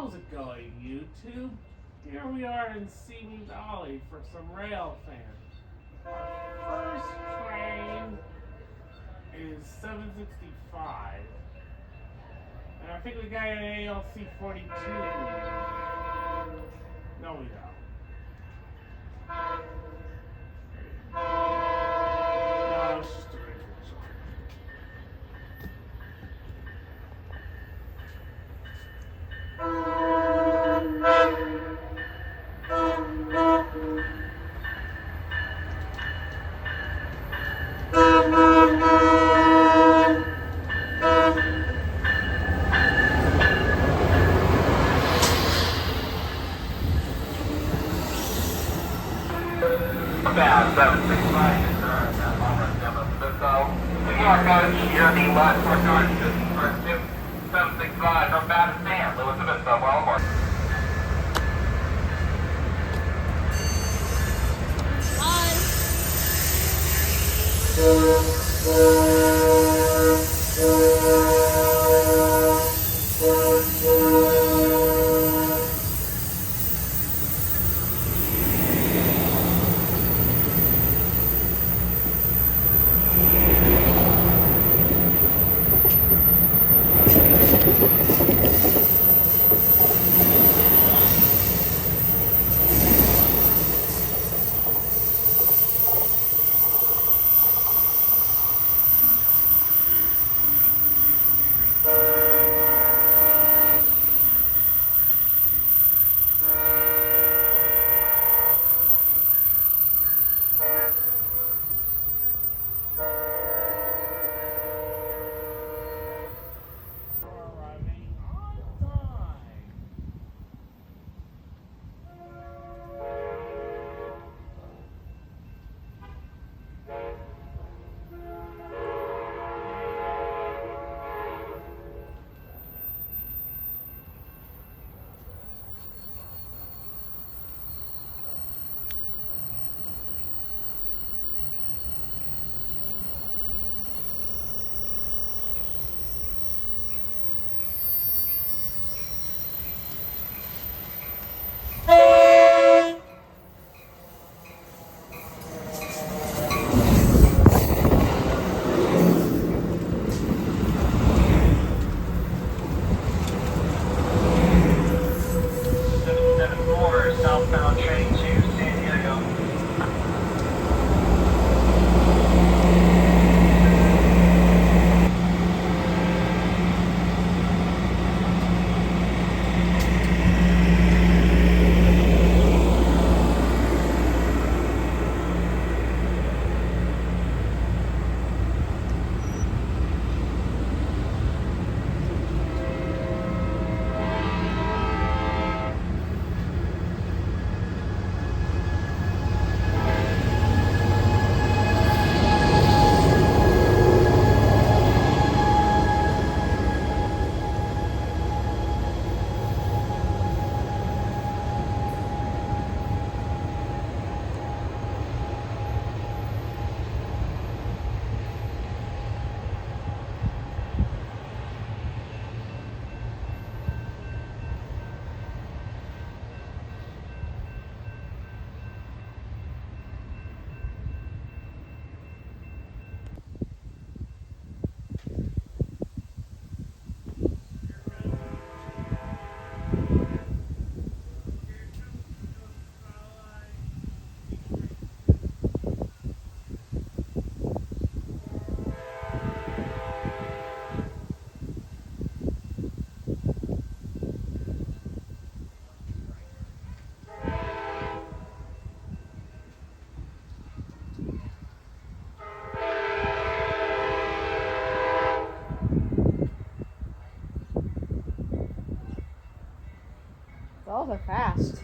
How's it going, YouTube? Here we are in Simi Valley for some Railfanning. Our first train is 765. And I think we got an ALC 42. No, we don't. No, it's just a regular train. About 765 is we are going here, the left, we're going to 765 from Battersea, Elizabeth, Wellmore. Southbound train to San Diego. Those are fast.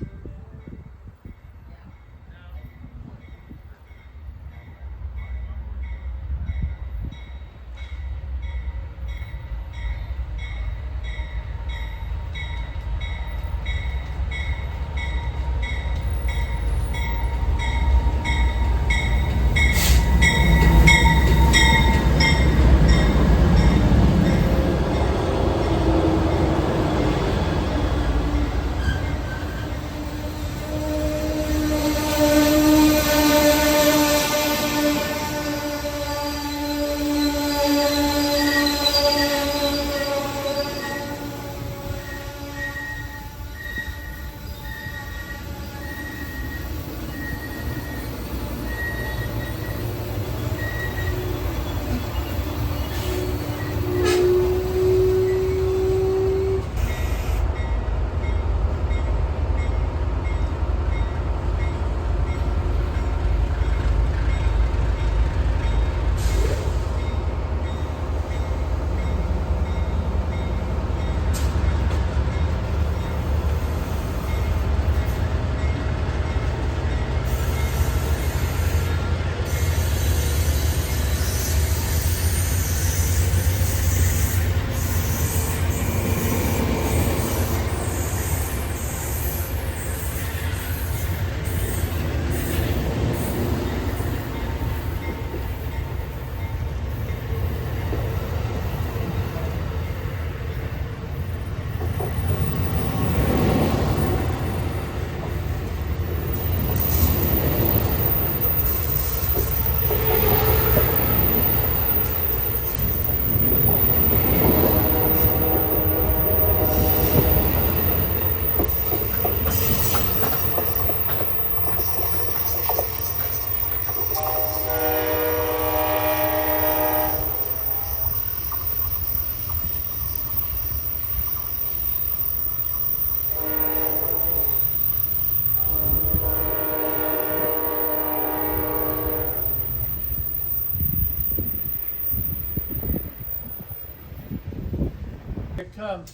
comes.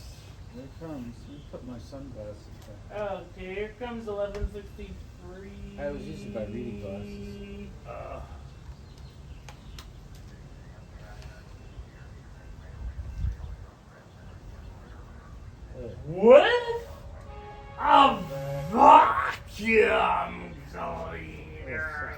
Here it comes. Let me put my sunglasses back. Okay, here comes 1163. I was using my reading glasses. What? A vacuum cleaner.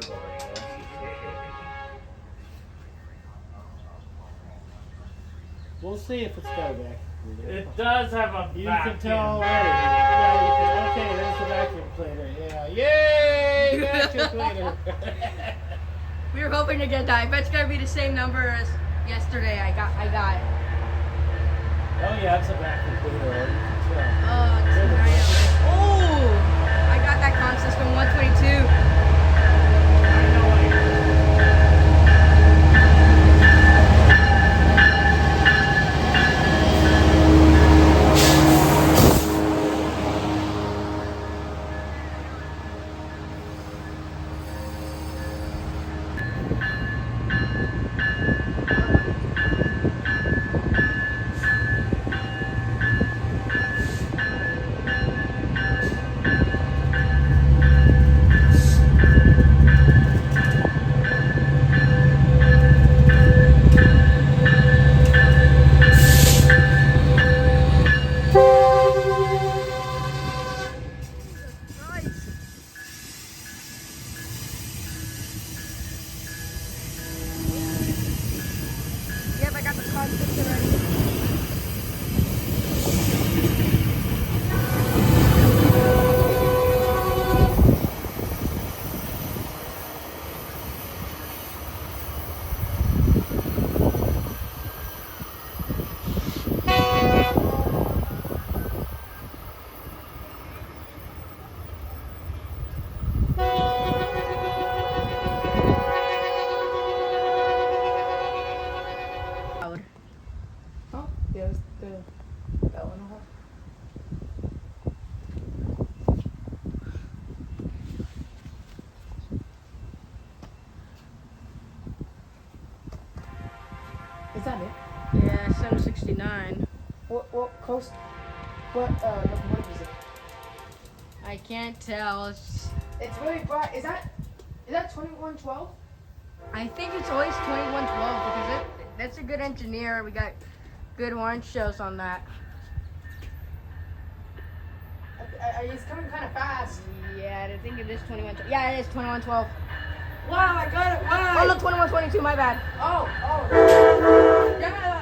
We'll see if it's got a vacuum cleaner. It does have a vacuum. You can tell already. Yeah, you can. Okay, there's the vacuum cleaner. Yeah. Yay! Vacuum cleaner. We were hoping to get that. I bet it's gonna be the same number as yesterday. I got. Oh yeah, it's a vacuum cleaner. You can tell. Oh, it's nice. Oh, I got that consistent 122. Yep, I got the consistent already. Oh, yeah, that one. Is that it? Yeah, 769. What coast? What locomotive is it? I can't tell. It's really bright. Is that 2112? I think it's always 2112 because that's a good engineer. We got good orange shows on that. It's coming kind of fast. Yeah, I think it is 2112. Yeah, it is 2112. Wow, I got it. Wow. Oh, no, 2122. My bad. Oh. Yeah.